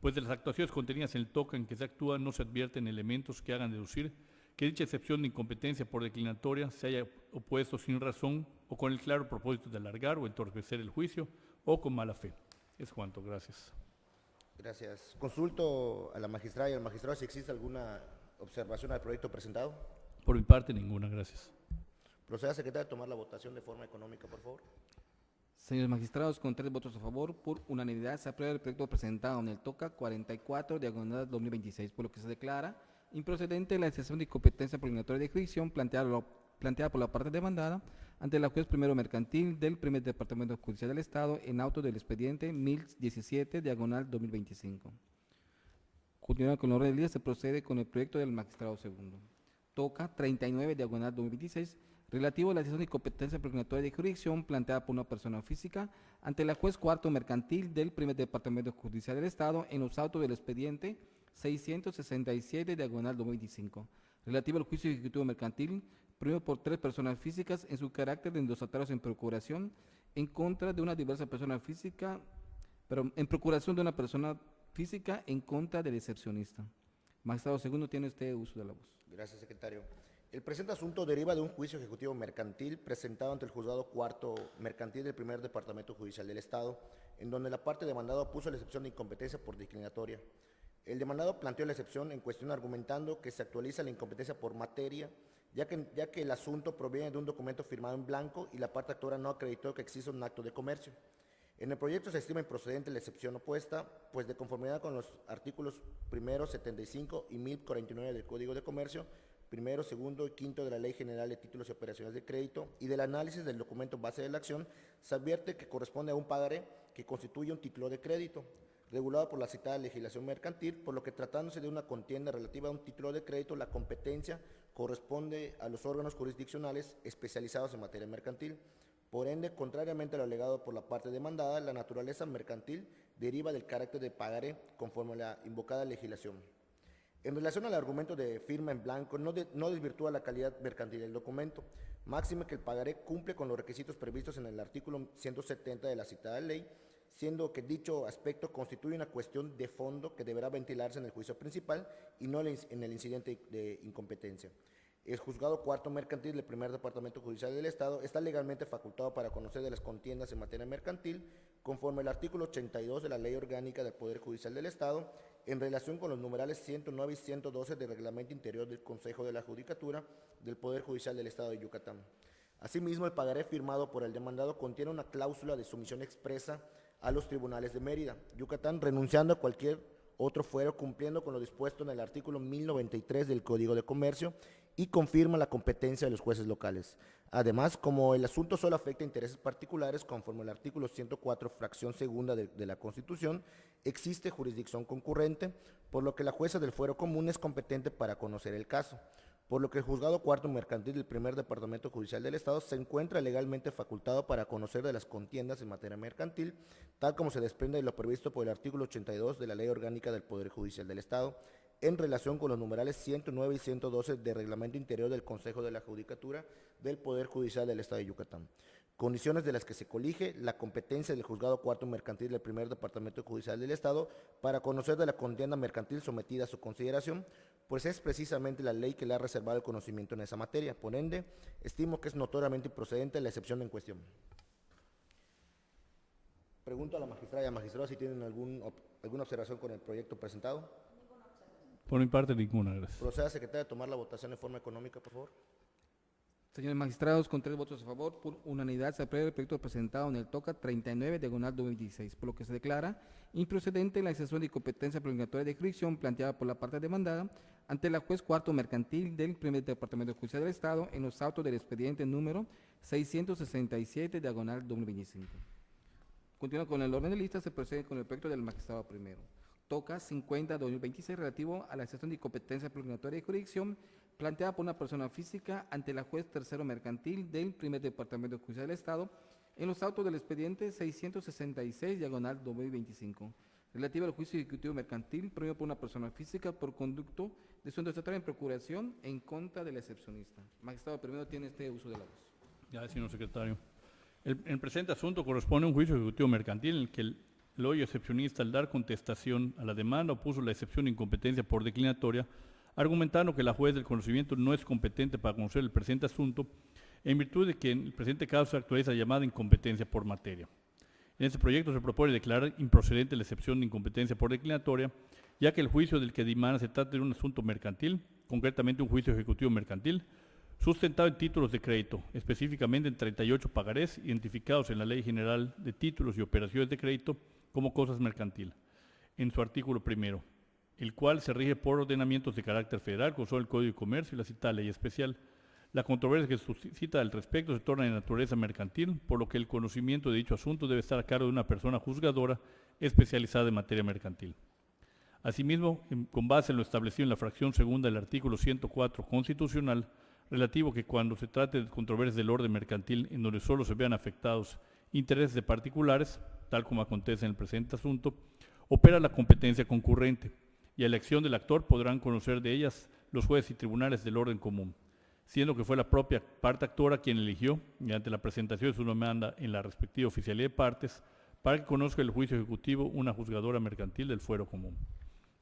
pues de las actuaciones contenidas en el token en que se actúa no se advierten elementos que hagan deducir que dicha excepción de incompetencia por declinatoria se haya opuesto sin razón o con el claro propósito de alargar o entorpecer el juicio o con mala fe. Es cuanto. Gracias. Gracias. Consulto a la magistrada y al magistrado si existe alguna observación al proyecto presentado. Por mi parte, ninguna. Gracias. Proceda, secretario, a tomar la votación de forma económica, por favor. Señores magistrados, con 3 votos a favor, por unanimidad se aprueba el proyecto presentado en el TOCA 44, diagonal 2026, por lo que se declara improcedente la excepción de incompetencia preliminatoria de jurisdicción planteada por la parte demandada ante la juez primero mercantil del Primer Departamento Judicial del Estado en auto del expediente 1017, diagonal 2025. Continuando con el orden del día, se procede con el proyecto del magistrado segundo. TOCA 39, diagonal 2026, relativo a la decisión de incompetencia preliminatoria de jurisdicción planteada por una persona física ante la juez cuarto mercantil del Primer Departamento Judicial del Estado en los autos del expediente 667, diagonal 2025, relativo al juicio ejecutivo mercantil promovido por 3 personas físicas en su carácter de endosatorios en procuración en contra de una diversa persona física, pero en procuración de una persona física en contra del excepcionista. Magistrado segundo, tiene usted uso de la voz. Gracias, secretario. El presente asunto deriva de un juicio ejecutivo mercantil presentado ante el juzgado cuarto mercantil del Primer Departamento Judicial del Estado, en donde la parte demandada puso la excepción de incompetencia por declinatoria. El demandado planteó la excepción en cuestión argumentando que se actualiza la incompetencia por materia, ya que el asunto proviene de un documento firmado en blanco y la parte actora no acreditó que exista un acto de comercio. En el proyecto se estima improcedente la excepción opuesta, pues de conformidad con los artículos 1, 75 y 1049 del Código de Comercio, 1, 2 y 5 de la Ley General de Títulos y Operaciones de Crédito y del análisis del documento base de la acción, se advierte que corresponde a un pagaré que constituye un título de crédito, regulado por la citada legislación mercantil, por lo que tratándose de una contienda relativa a un título de crédito, la competencia corresponde a los órganos jurisdiccionales especializados en materia mercantil. Por ende, contrariamente a lo alegado por la parte demandada, la naturaleza mercantil deriva del carácter de pagaré conforme a la invocada legislación. En relación al argumento de firma en blanco, no desvirtúa la calidad mercantil del documento, máxime que el pagaré cumple con los requisitos previstos en el artículo 170 de la citada ley, siendo que dicho aspecto constituye una cuestión de fondo que deberá ventilarse en el juicio principal y no en el incidente de incompetencia. El Juzgado Cuarto Mercantil del Primer Departamento Judicial del Estado está legalmente facultado para conocer de las contiendas en materia mercantil conforme al artículo 82 de la Ley Orgánica del Poder Judicial del Estado en relación con los numerales 109 y 112 del Reglamento Interior del Consejo de la Judicatura del Poder Judicial del Estado de Yucatán. Asimismo, el pagaré firmado por el demandado contiene una cláusula de sumisión expresa a los tribunales de Mérida, Yucatán, renunciando a cualquier otro fuero cumpliendo con lo dispuesto en el artículo 1093 del Código de Comercio y confirma la competencia de los jueces locales. Además, como el asunto solo afecta a intereses particulares, conforme al artículo 104, fracción segunda de la Constitución, existe jurisdicción concurrente, por lo que la jueza del fuero común es competente para conocer el caso, por lo que el Juzgado Cuarto Mercantil del Primer Departamento Judicial del Estado se encuentra legalmente facultado para conocer de las contiendas en materia mercantil, tal como se desprende de lo previsto por el artículo 82 de la Ley Orgánica del Poder Judicial del Estado, en relación con los numerales 109 y 112 del Reglamento Interior del Consejo de la Judicatura del Poder Judicial del Estado de Yucatán. Condiciones de las que se colige la competencia del Juzgado Cuarto Mercantil del Primer Departamento Judicial del Estado para conocer de la contienda mercantil sometida a su consideración, pues es precisamente la ley que le ha reservado el conocimiento en esa materia. Por ende, estimo que es notoriamente improcedente la excepción en cuestión. Pregunto a la magistrada y al magistrado si tienen alguna observación con el proyecto presentado. Por mi parte, ninguna, gracias. Proceda, secretaria, a tomar la votación en forma económica, por favor. Señores magistrados, con 3 votos a favor, por unanimidad se aprueba el proyecto presentado en el TOCA 39, diagonal 2016, por lo que se declara improcedente la excepción de competencia prolongatoria de jurisdicción planteada por la parte demandada ante la juez cuarto mercantil del Primer Departamento Judicial del Estado en los autos del expediente número 667, diagonal 2025. Continúa con el orden de lista, se procede con el proyecto del magistrado primero. TOCA 50-2026 relativo a la excepción de competencia prolongatoria de jurisdicción planteada por una persona física ante la juez tercero mercantil del Primer Departamento Judicial del Estado en los autos del expediente 666, diagonal 2025, relativa al juicio ejecutivo mercantil promovido por una persona física por conducto de su testatora en procuración en contra del excepcionista. Magistrado, primero tiene este uso de la voz. Ya, señor secretario. El presente asunto corresponde a un juicio ejecutivo mercantil en el que el hoy excepcionista, al dar contestación a la demanda, opuso la excepción de incompetencia por declinatoria, argumentando que la juez del conocimiento no es competente para conocer el presente asunto, en virtud de que en el presente caso se actualiza llamada incompetencia por materia. En este proyecto se propone declarar improcedente la excepción de incompetencia por declinatoria, ya que el juicio del que dimana se trata de un asunto mercantil, concretamente un juicio ejecutivo mercantil, sustentado en títulos de crédito, específicamente en 38 pagarés identificados en la Ley General de Títulos y Operaciones de Crédito como cosas mercantil, en su artículo primero, el cual se rige por ordenamientos de carácter federal, como son el Código de Comercio y la citada ley especial. La controversia que se suscita al respecto se torna de naturaleza mercantil, por lo que el conocimiento de dicho asunto debe estar a cargo de una persona juzgadora especializada en materia mercantil. Asimismo, con base en lo establecido en la fracción segunda del artículo 104 constitucional, relativo que cuando se trate de controversias del orden mercantil en donde solo se vean afectados intereses de particulares, tal como acontece en el presente asunto, opera la competencia concurrente y a elección del actor podrán conocer de ellas los jueces y tribunales del orden común, siendo que fue la propia parte actora quien eligió, mediante la presentación de su demanda en la respectiva oficialía de partes, para que conozca el juicio ejecutivo una juzgadora mercantil del fuero común.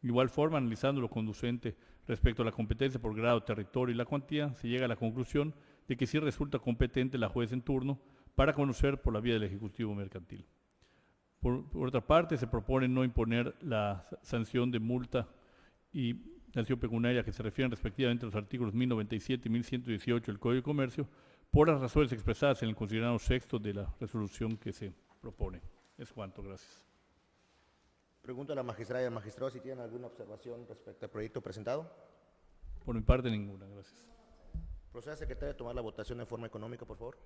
De igual forma, analizando lo conducente respecto a la competencia por grado, territorio y la cuantía, se llega a la conclusión de que sí resulta competente la juez en turno para conocer por la vía del Ejecutivo mercantil. Por otra parte, se propone no imponer la sanción de multa y sanción pecuniaria que se refieren respectivamente a los artículos 1097 y 1118 del Código de Comercio por las razones expresadas en el considerado sexto de la resolución que se propone. Es cuanto, gracias. Pregunto a la magistrada y al magistrado si tienen alguna observación respecto al proyecto presentado. Por mi parte, ninguna, gracias. Proceda, secretaria, a tomar la votación en forma económica, por favor.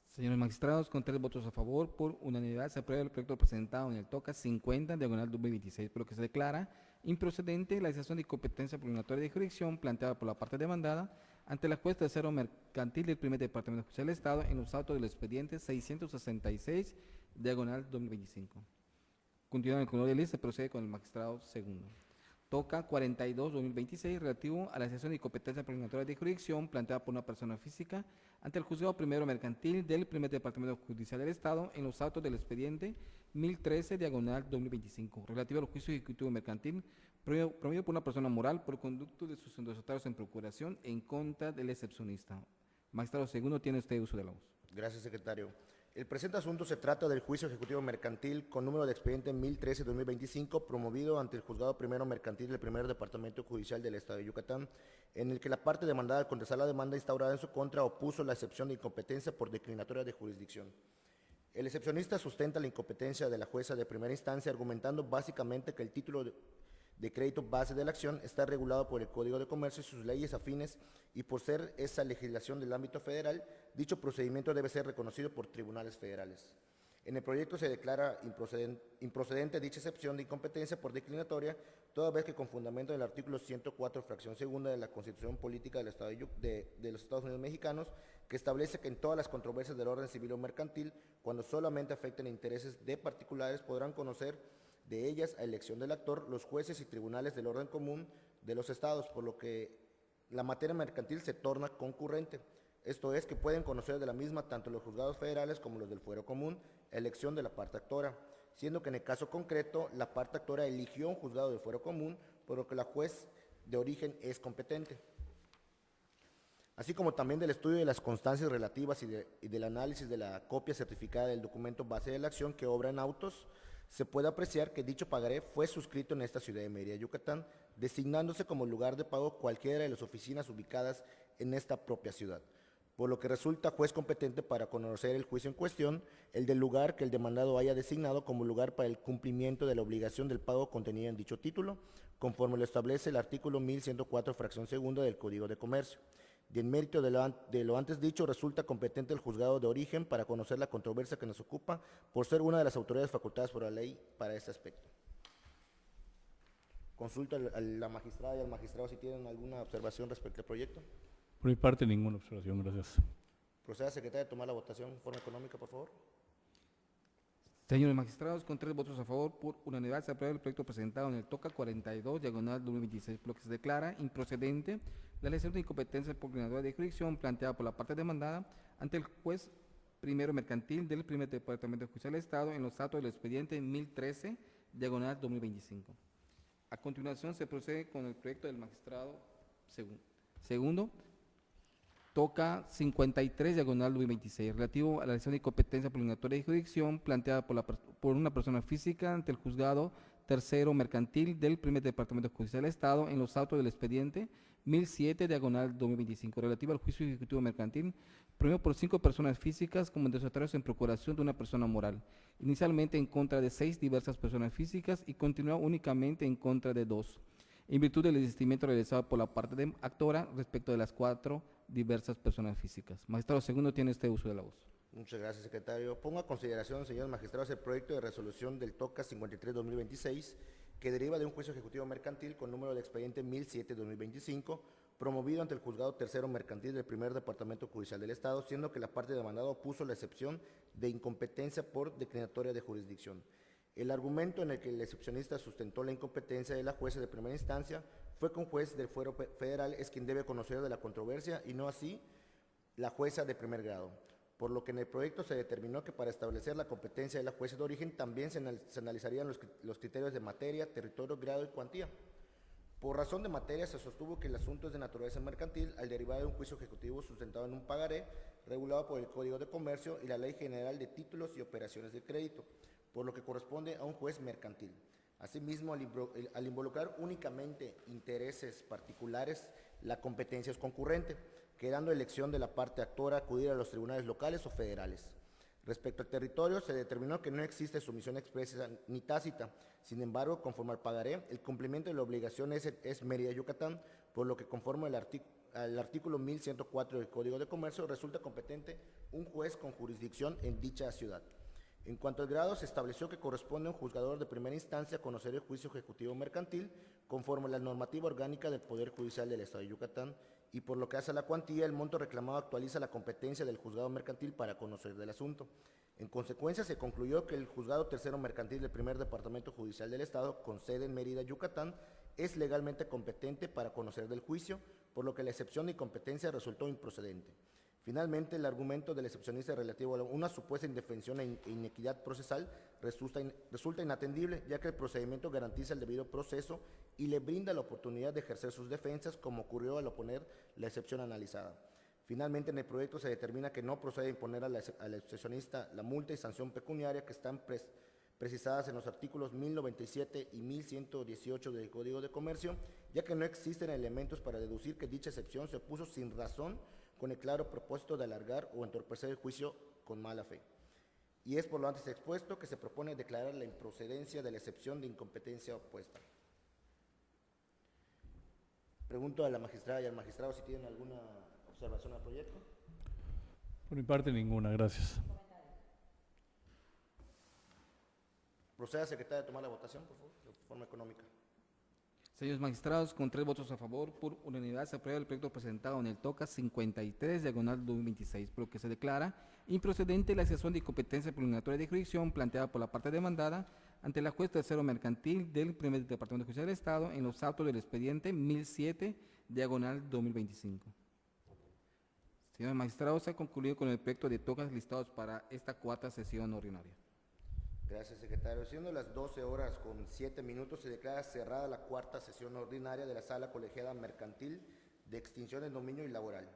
Señores magistrados, con 3 votos a favor, por unanimidad se aprueba el proyecto presentado en el TOCA 50, diagonal 2026, por lo que se declara improcedente la excepción de competencia prolongatoria de jurisdicción planteada por la parte demandada ante la juez tercero mercantil del Primer Departamento Judicial del Estado en los autos del expediente 666, diagonal 2025. Continuando con el orden de lista, se procede con el magistrado segundo. TOCA 42-2026 relativo a la excepción de competencia prolongatoria de jurisdicción planteada por una persona física ante el juzgado primero mercantil del Primer Departamento Judicial del Estado en los autos del expediente 1013, diagonal 2025, relativo al juicio ejecutivo mercantil promovido por una persona moral por conducto de sus desatarios en procuración en contra del excepcionista. Magistrado segundo, tiene usted uso de la voz. Gracias, secretario. El presente asunto se trata del juicio ejecutivo mercantil con número de expediente 1013-2025, promovido ante el Juzgado Primero Mercantil del Primer Departamento Judicial del Estado de Yucatán, en el que la parte demandada al contestar la demanda instaurada en su contra opuso la excepción de incompetencia por declinatoria de jurisdicción. El excepcionista sustenta la incompetencia de la jueza de primera instancia, argumentando básicamente que el título de crédito base de la acción está regulado por el Código de Comercio y sus leyes afines, y por ser esa legislación del ámbito federal, dicho procedimiento debe ser reconocido por tribunales federales. En el proyecto se declara improcedente dicha excepción de incompetencia por declinatoria, toda vez que con fundamento del artículo 104, fracción segunda de la Constitución Política del Estado de los Estados Unidos Mexicanos, que establece que en todas las controversias del orden civil o mercantil, cuando solamente afecten intereses de particulares, podrán conocer de ellas a elección del actor los jueces y tribunales del orden común de los estados, por lo que la materia mercantil se torna concurrente. Esto es, que pueden conocer de la misma tanto los juzgados federales como los del fuero común, a elección de la parte actora, siendo que en el caso concreto la parte actora eligió un juzgado del fuero común, por lo que la juez de origen es competente. Así como también del estudio de las constancias relativas y del análisis de la copia certificada del documento base de la acción que obra en autos, se puede apreciar que dicho pagaré fue suscrito en esta ciudad de Mérida, Yucatán, designándose como lugar de pago cualquiera de las oficinas ubicadas en esta propia ciudad, por lo que resulta juez competente para conocer el juicio en cuestión, el del lugar que el demandado haya designado como lugar para el cumplimiento de la obligación del pago contenida en dicho título, conforme lo establece el artículo 1104, fracción segunda del Código de Comercio. Y en mérito de lo antes dicho, resulta competente el juzgado de origen para conocer la controversia que nos ocupa, por ser una de las autoridades facultadas por la ley para este aspecto. Consulta a la magistrada y al magistrado si tienen alguna observación respecto al proyecto. Por mi parte, ninguna observación, gracias. Proceda, secretaria, a tomar la votación en forma económica, por favor. Señores magistrados, con 3 votos a favor, por unanimidad se aprueba el proyecto presentado en el TOCA 42, diagonal 2026, por lo que se declara improcedente la elección de incompetencia por declinatoria de jurisdicción planteada por la parte demandada ante el juez primero mercantil del Primer Departamento Judicial del Estado en los datos del expediente 1013, diagonal 2025. A continuación se procede con el proyecto del magistrado segundo, TOCA 53, diagonal 2026, relativo a la elección de incompetencia por declinatoria de jurisdicción planteada por una persona física ante el juzgado tercero mercantil del Primer Departamento Judicial del Estado en los autos del expediente 1007, diagonal 2025, relativo al juicio ejecutivo mercantil promovido por 5 personas físicas como desatarios en procuración de una persona moral, inicialmente en contra de 6 diversas personas físicas y continúa únicamente en contra de 2, en virtud del desistimiento realizado por la parte actora respecto de las 4 diversas personas físicas. Magistrado segundo, tiene este uso de la voz. Muchas gracias, secretario. Pongo a consideración, señores magistrados, el proyecto de resolución del TOCA 53-2026, que deriva de un juicio ejecutivo mercantil con número de expediente 1007-2025, promovido ante el Juzgado Tercero Mercantil del Primer Departamento Judicial del Estado, siendo que la parte demandada opuso la excepción de incompetencia por declinatoria de jurisdicción. El argumento en el que el excepcionista sustentó la incompetencia de la jueza de primera instancia fue que un juez del fuero federal es quien debe conocer de la controversia y no así la jueza de primer grado, por lo que en el proyecto se determinó que para establecer la competencia de la jueza de origen también se analizarían los criterios de materia, territorio, grado y cuantía. Por razón de materia se sostuvo que el asunto es de naturaleza mercantil al derivar de un juicio ejecutivo sustentado en un pagaré regulado por el Código de Comercio y la Ley General de Títulos y Operaciones de Crédito, por lo que corresponde a un juez mercantil. Asimismo, al involucrar únicamente intereses particulares, la competencia es concurrente, quedando elección de la parte actora acudir a los tribunales locales o federales. Respecto al territorio, se determinó que no existe sumisión expresa ni tácita. Sin embargo, conforme al pagaré, el cumplimiento de la obligación es Mérida, Yucatán, por lo que conforme al artículo 1104 del Código de Comercio resulta competente un juez con jurisdicción en dicha ciudad. En cuanto al grado, se estableció que corresponde a un juzgador de primera instancia conocer el juicio ejecutivo mercantil conforme a la normativa orgánica del Poder Judicial del Estado de Yucatán, y por lo que hace a la cuantía, el monto reclamado actualiza la competencia del juzgado mercantil para conocer del asunto. En consecuencia, se concluyó que el juzgado tercero mercantil del Primer Departamento Judicial del Estado, con sede en Mérida, Yucatán, es legalmente competente para conocer del juicio, por lo que la excepción de incompetencia resultó improcedente. Finalmente, el argumento del excepcionista relativo a una supuesta indefensión e inequidad procesal resulta inatendible, ya que el procedimiento garantiza el debido proceso y le brinda la oportunidad de ejercer sus defensas, como ocurrió al oponer la excepción analizada. Finalmente, en el proyecto se determina que no procede imponer al excepcionista la multa y sanción pecuniaria que están precisadas en los artículos 1097 y 1118 del Código de Comercio, ya que no existen elementos para deducir que dicha excepción se puso sin razón con el claro propósito de alargar o entorpecer el juicio con mala fe. Y es por lo antes expuesto que se propone declarar la improcedencia de la excepción de incompetencia opuesta. Pregunto a la magistrada y al magistrado si tienen alguna observación al proyecto. Por mi parte, ninguna. Gracias. Proceda, secretaria, a tomar la votación, por favor, de forma económica. Señores magistrados, con 3 votos a favor, por unanimidad se aprueba el proyecto presentado en el TOCA 53, diagonal 2026, por lo que se declara improcedente la excepción de incompetencia preliminatoria de jurisdicción planteada por la parte demandada ante la juez tercero mercantil del primer Departamento Judicial del Estado en los autos del expediente 1007, diagonal 2025. Señores magistrados, se ha concluido con el proyecto de TOCAs listados para esta cuarta sesión ordinaria. Gracias, secretario. Siendo las 12:07, se declara cerrada la cuarta sesión ordinaria de la Sala Colegiada Mercantil de Extinción del Dominio y Laboral.